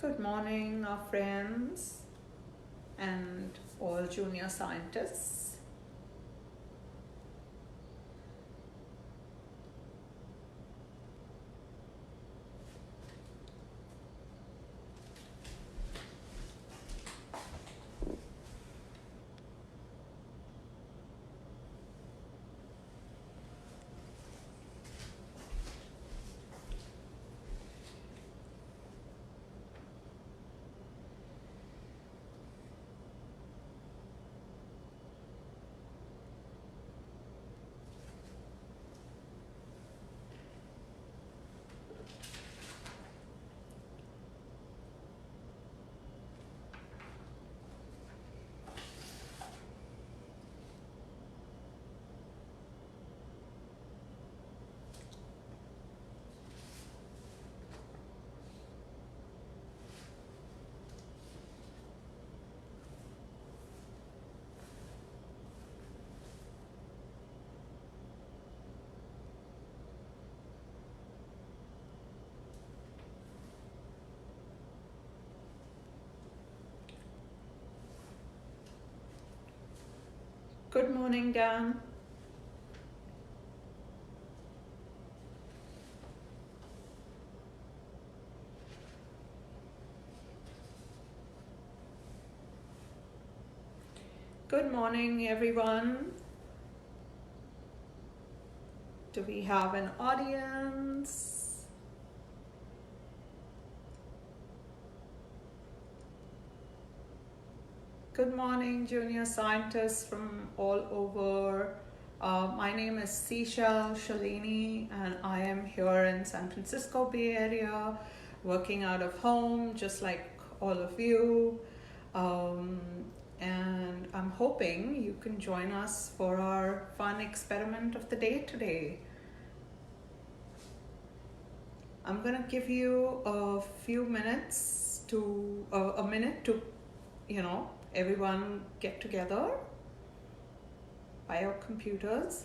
Good morning, our friends and all junior scientists. Good morning, Dan. Good morning, everyone. Do we have an audience? Good morning, junior scientists from all over. My name is Seashell Shalini, and I am here in San Francisco Bay Area, working out of home, just like all of you. And I'm hoping you can join us for our fun experiment of the day today. I'm gonna give you a few minutes to, a minute to, everyone get together by your computers.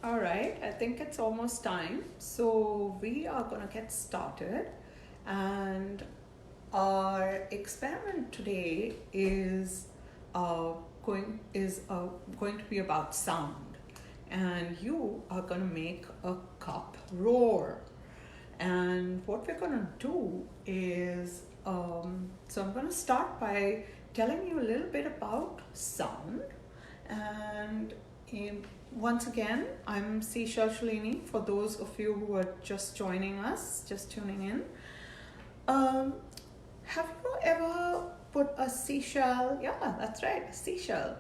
All right, I think it's almost time. So we are going to get started. And our experiment today is going to be about sound. And you are going to make a cup roar. And what we're going to do is, so I'm going to start by telling you a little bit about sound. And once again, I'm Seashell Shalini, for those of you who are just joining us, just tuning in. Have you ever put a seashell, yeah, that's right, a seashell,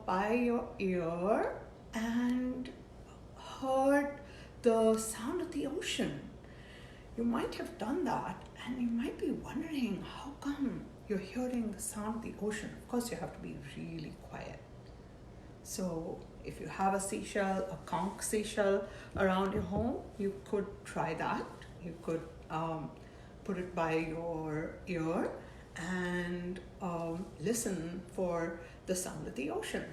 by your ear and heard the sound of the ocean? You might have done that, and you might be wondering, how come you're hearing the sound of the ocean? Of course, you have to be really quiet. So if you have a seashell, a conch seashell around your home, you could try that. You could put it by your ear and listen for the sound of the ocean.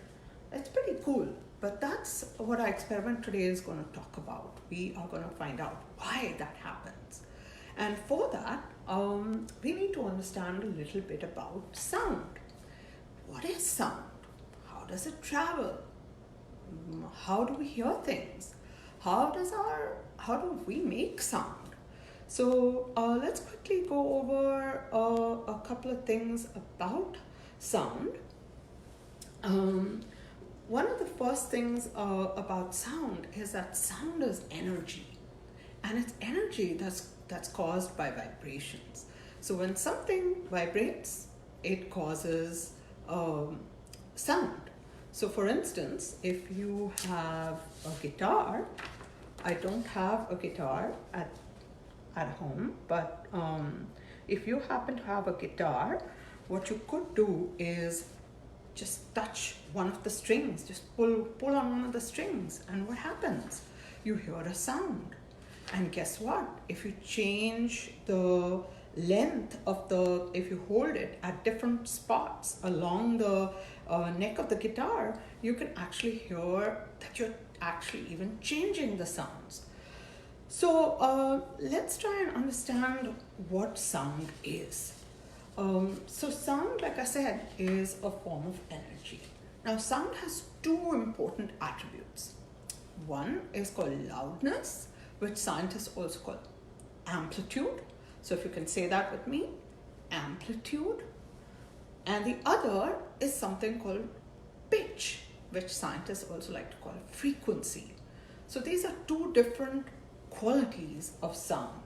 It's pretty cool, but that's what our experiment today is going to talk about. We are going to find out why that happens. And for that, we need to understand a little bit about sound. What is sound? How does it travel? How do we hear things? How do we make sound? So let's quickly go over a couple of things about sound. One of the first things about sound is that sound is energy, and it's energy that's caused by vibrations. So when something vibrates, it causes sound. So for instance, if you have a guitar, I don't have a guitar at home, but if you happen to have a guitar, what you could do is just touch one of the strings, just pull on one of the strings, and what happens? You hear a sound. And guess what? If you change the length of if you hold it at different spots along the neck of the guitar, you can actually hear that you're actually even changing the sounds. So let's try and understand what sound is. So sound, like I said, is a form of energy. Now sound has two important attributes. One is called loudness, which scientists also call amplitude. So if you can say that with me, amplitude. And the other is something called pitch, which scientists also like to call frequency. So these are two different qualities of sound.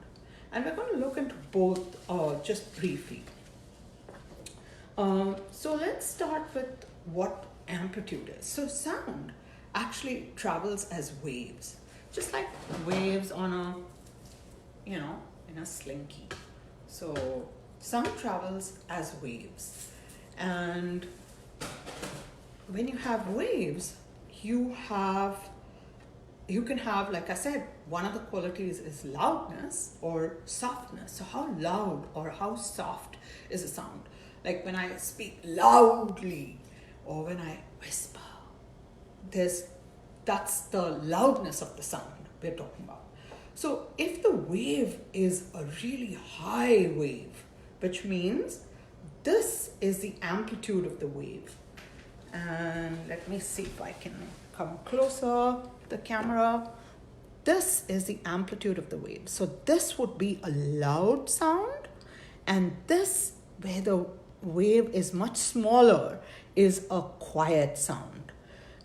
And we're going to look into both just briefly. So let's start with what amplitude is. So sound actually travels as waves, just like waves on in a slinky. So sound travels as waves. And when you have waves, you can have, like I said, one of the qualities is loudness or softness. So how loud or how soft is a sound? Like when I speak loudly or when I whisper, that's the loudness of the sound we're talking about. So if the wave is a really high wave, which means this is the amplitude of the wave. And let me see if I can come closer to the camera. This is the amplitude of the wave. So this would be a loud sound, and this, where the wave is much smaller, is a quiet sound.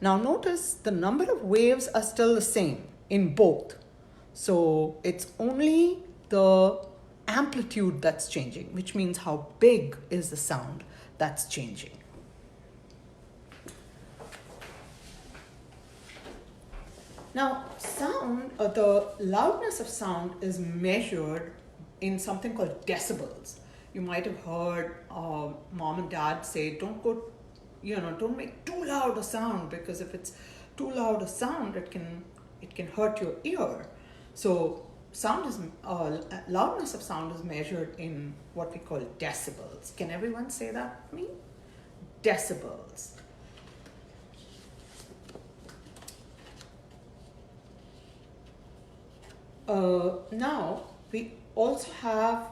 Now notice the number of waves are still the same in both. So it's only the amplitude that's changing, which means how big is the sound that's changing. Now, sound, the loudness of sound is measured in something called decibels. You might have heard mom and dad say, don't make too loud a sound, because if it's too loud a sound, it can hurt your ear. So loudness of sound is measured in what we call decibels. Can everyone say that with me? Decibels. Now we also have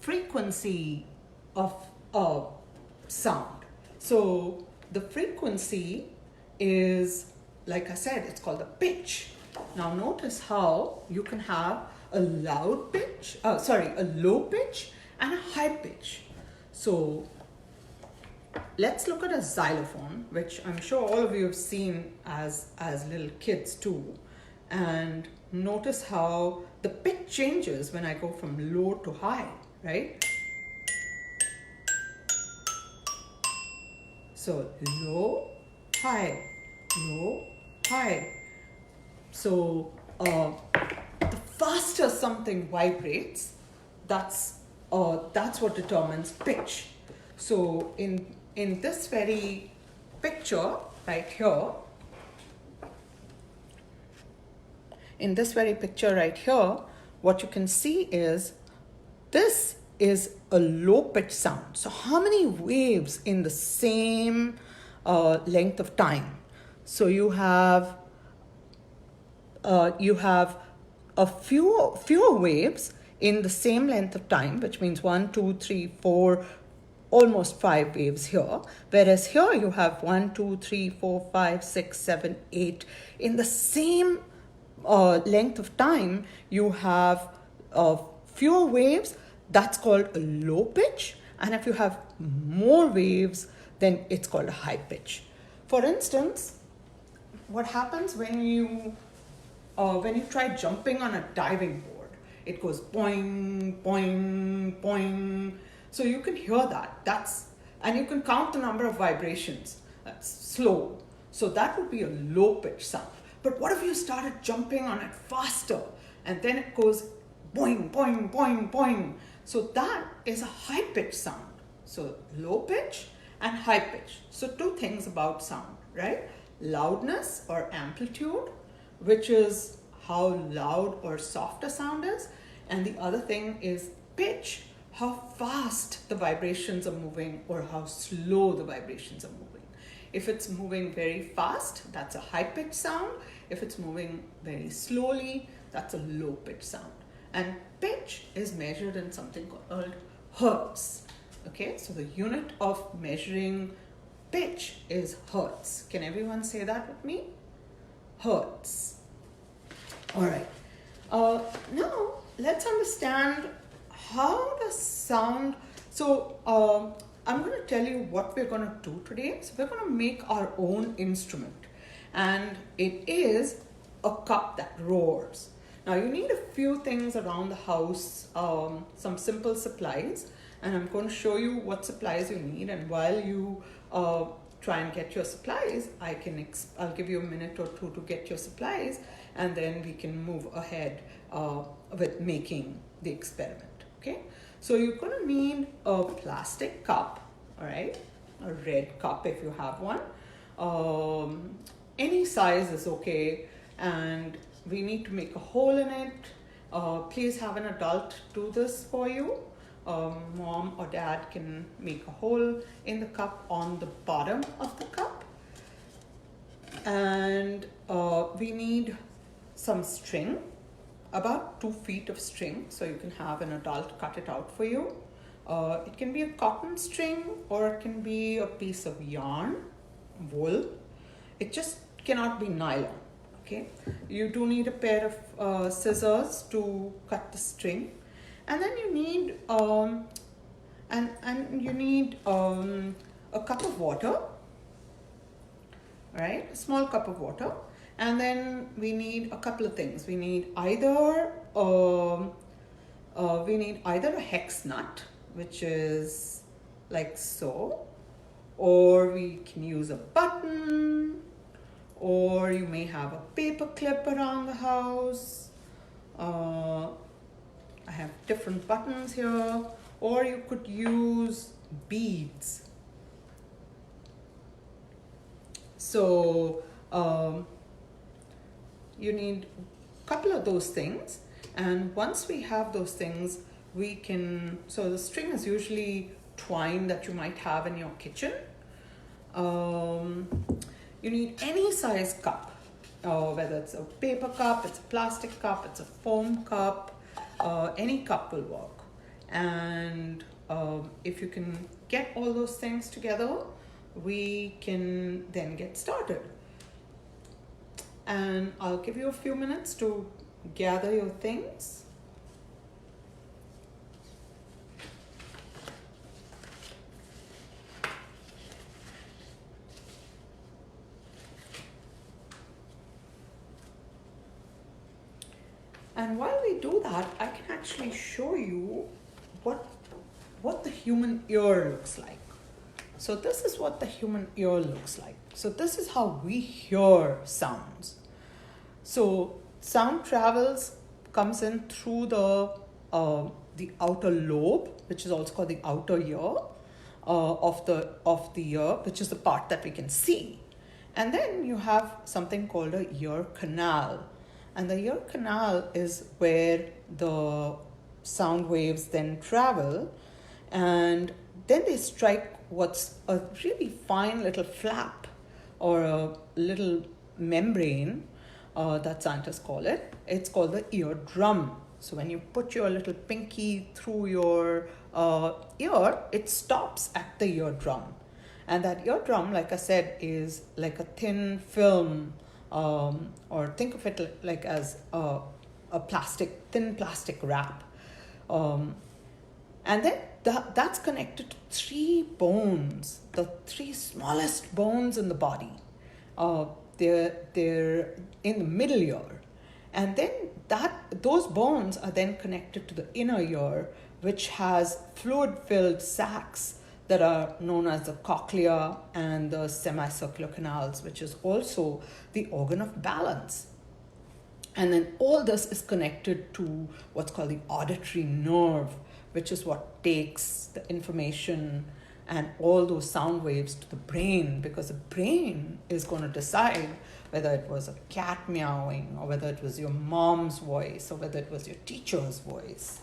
frequency of sound. So the frequency is, like I said, it's called the pitch. Now notice how you can have a low pitch and a high pitch. So let's look at a xylophone, which I'm sure all of you have seen as little kids too. And notice how the pitch changes when I go from low to high, right? So low, high, low, high. So the faster something vibrates, that's what determines pitch. So in this very picture right here, what you can see is this is a low pitch sound. So how many waves in the same length of time? So you have a fewer waves in the same length of time, which means 1, 2, 3, 4, almost 5 waves here. Whereas here you have 1, 2, 3, 4, 5, 6, 7, 8. In the same length of time, you have fewer waves. That's called a low pitch. And if you have more waves, then it's called a high pitch. For instance, what happens when you try jumping on a diving board? It goes boing, boing, boing. So you can hear that. And you can count the number of vibrations. That's slow. So that would be a low pitch sound. But what if you started jumping on it faster, and then it goes boing, boing, boing, boing. So that is a high pitch sound. So low pitch and high pitch. So two things about sound, right? Loudness or amplitude, which is how loud or soft a sound is. And the other thing is pitch, how fast the vibrations are moving or how slow the vibrations are moving. If it's moving very fast, that's a high pitch sound. If it's moving very slowly, that's a low pitch sound. And pitch is measured in something called hertz. Okay, so the unit of measuring pitch is hertz. Can everyone say that with me? Hertz. All right. Now let's understand how does sound. So I'm going to tell you what we're going to do today. So we're going to make our own instrument, and it is a cup that roars. Now you need a few things around the house, some simple supplies, and I'm going to show you what supplies you need. And while you try and get your supplies, I'll give you a minute or two to get your supplies, and then we can move ahead with making the experiment. Okay, so you're going to need a plastic cup, all right, a red cup if you have one. Any size is okay, and we need to make a hole in it. Please have an adult do this for you. Mom or dad can make a hole in the cup on the bottom of the cup. And we need some string, about 2 feet of string, so you can have an adult cut it out for you. It can be a cotton string or it can be a piece of yarn, wool. It just cannot be nylon. Okay, you do need a pair of scissors to cut the string, and then you need a cup of water. Right, a small cup of water, and then we need a couple of things. We need either a hex nut, which is like so, or we can use a button, or you may have a paper clip around the house. I have different buttons here, or you could use beads. So you need a couple of those things, and once we have those things, we can, so the string is usually twine that you might have in your kitchen. You need any size cup, whether it's a paper cup, it's a plastic cup, it's a foam cup, any cup will work. And if you can get all those things together, we can then get started. And I'll give you a few minutes to gather your things. And while we do that, I can actually show you what the human ear looks like. So this is what the human ear looks like. So this is how we hear sounds. So sound comes in through the outer lobe, which is also called the outer ear of the ear, which is the part that we can see. And then you have something called a ear canal. And the ear canal is where the sound waves then travel, and then they strike what's a really fine little flap or a little membrane that scientists call it. It's called the eardrum. So when you put your little pinky through your ear, it stops at the eardrum. And that eardrum, like I said, is like a thin film, or think of it like as a thin plastic wrap. And then that's connected to 3 bones, the 3 smallest bones in the body. They're in the middle ear. And then those bones are then connected to the inner ear, which has fluid-filled sacs that are known as the cochlea and the semicircular canals, which is also the organ of balance. And then all this is connected to what's called the auditory nerve, which is what takes the information and all those sound waves to the brain, because the brain is going to decide whether it was a cat meowing, or whether it was your mom's voice, or whether it was your teacher's voice.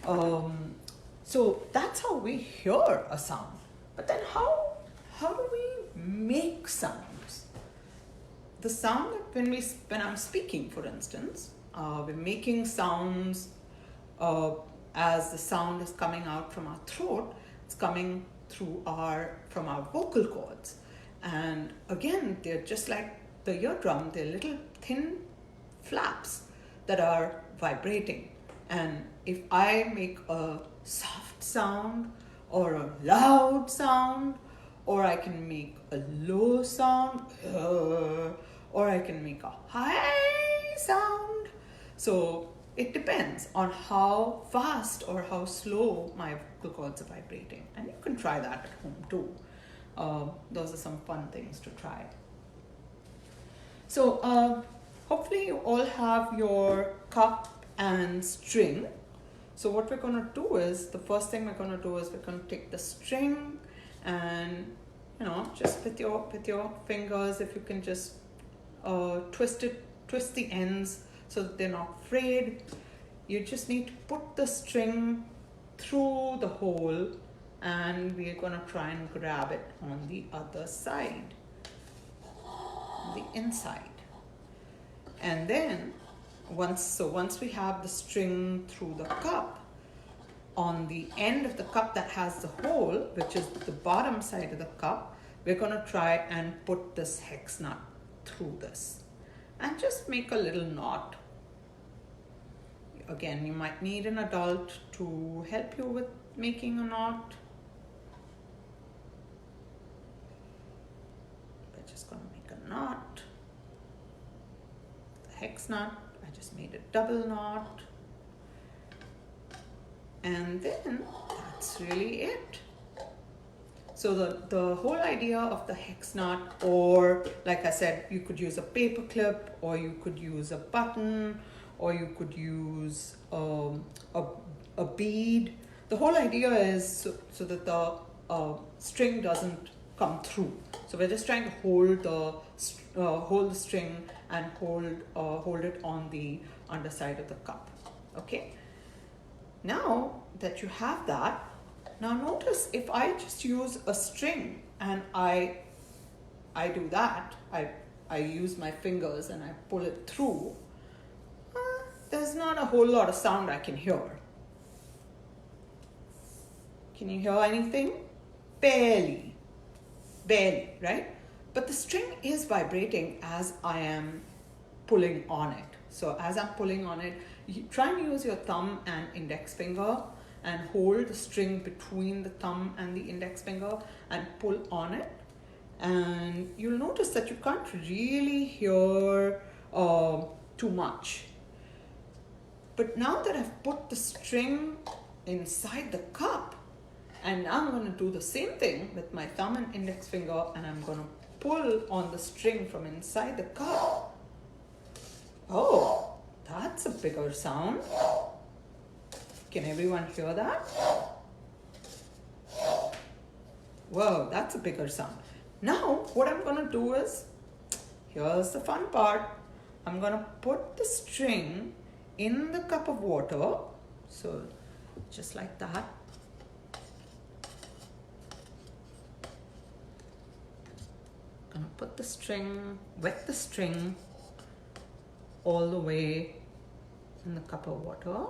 So that's how we hear a sound. But then how do we make sounds? The sound that when I'm speaking, for instance, we're making sounds as the sound is coming out from our throat. It's coming from our vocal cords, and again, they're just like the eardrum. They're little thin flaps that are vibrating. And if I make a soft sound or a loud sound, or I can make a low sound, or I can make a high sound. So it depends on how fast or how slow my vocal cords are vibrating. And you can try that at home too. Those are some fun things to try. So hopefully you all have your cup and string. So what we're going to do is, the first thing we're going to do is we're going to take the string and, just with your fingers, if you can just twist the ends so that they're not frayed. You just need to put the string through the hole, and we're going to try and grab it on the other side, the inside. And then once we have the string through the cup, on the end of the cup that has the hole, which is the bottom side of the cup, we're going to try and put this hex nut through this and just make a little knot. Again, you might need an adult to help you with making a knot. We're just going to make a knot. The hex knot, I just made a double knot. And then that's really it. So the whole idea of the hex knot, or like I said, you could use a paper clip, or you could use a button, or you could use a bead. The whole idea is so that the string doesn't come through. So we're just trying to hold the string and hold it on the underside of the cup. Okay. Now that you have that, now notice if I just use a string and I do that, I use my fingers and I pull it through, there's not a whole lot of sound I can hear. Can you hear anything? Barely, right? But the string is vibrating as I am pulling on it. So as I'm pulling on it, you try and use your thumb and index finger and hold the string between the thumb and the index finger and pull on it. And you'll notice that you can't really hear too much. But now that I've put the string inside the cup, and now I'm going to do the same thing with my thumb and index finger, and I'm going to pull on the string from inside the cup. Oh, that's a bigger sound. Can everyone hear that? Whoa, that's a bigger sound. Now, what I'm going to do is, here's the fun part. I'm going to put the string in the cup of water. So, just like that. I'm going to put the string, wet the string all the way in the cup of water.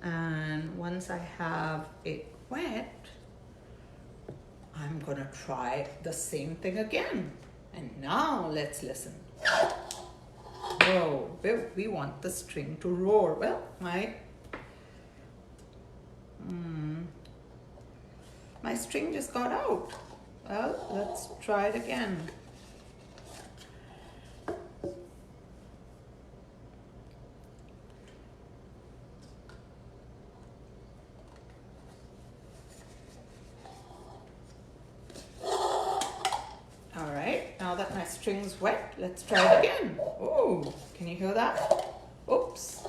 And once I have it wet, I'm going to try the same thing again. And now let's listen. Whoa, we want the string to roar. Well, my string just got out. Well, let's try it again. string's wet. Let's try it again. Oh, can you hear that? Oops.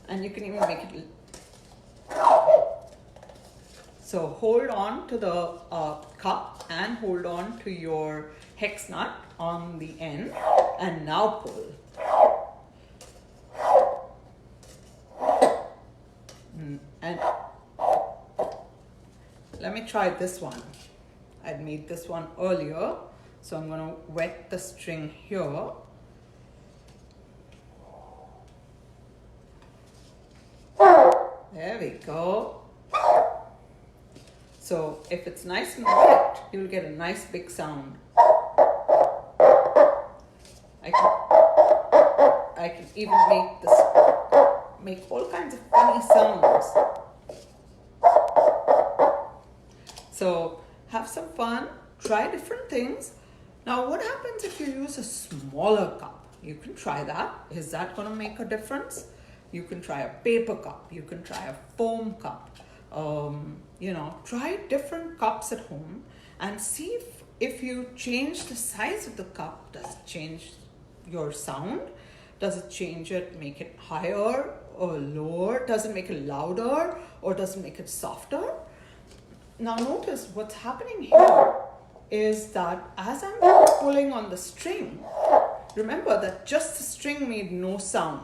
And you can even make it. So hold on to the cup and hold on to your hex nut on the end, and now pull. And let me try this one. I'd made this one earlier, so I'm going to wet the string here. There we go. So if it's nice and wet, you'll get a nice big sound. I can even make all kinds of funny sounds. So have some fun, try different things. Now what happens if you use a smaller cup? You can try that. Is that going to make a difference? You can try a paper cup, you can try a foam cup. Try different cups at home and see if you change the size of the cup, does it change your sound? Does it change it, make it higher or lower? Does it make it louder or does it make it softer? Now notice what's happening here is that as I'm pulling on the string, remember that just the string made no sound.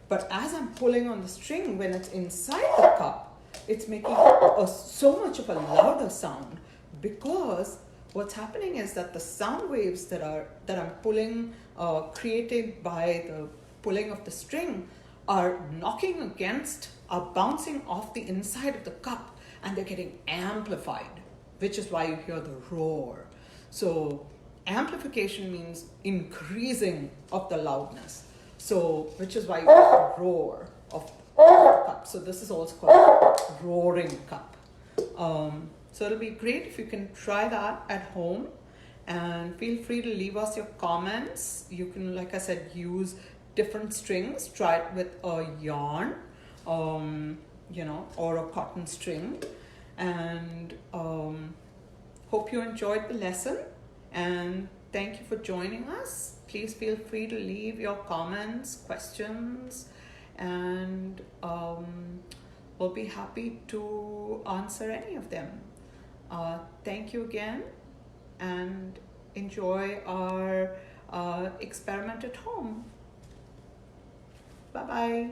But as I'm pulling on the string, when it's inside the cup, it's making so much of a louder sound, because what's happening is that the sound waves that I'm pulling, created by the pulling of the string, are bouncing off the inside of the cup, and they're getting amplified, which is why you hear the roar. So amplification means increasing of the loudness. So, which is why you hear the roar of the cup. So this is also called roaring cup. So it'll be great if you can try that at home, and feel free to leave us your comments. You can, like I said, use different strings. Try it with a yarn, or a cotton string. And hope you enjoyed the lesson, and thank you for joining us. Please feel free to leave your comments, questions, and we'll be happy to answer any of them. Thank you again, and enjoy our experiment at home. Bye-bye.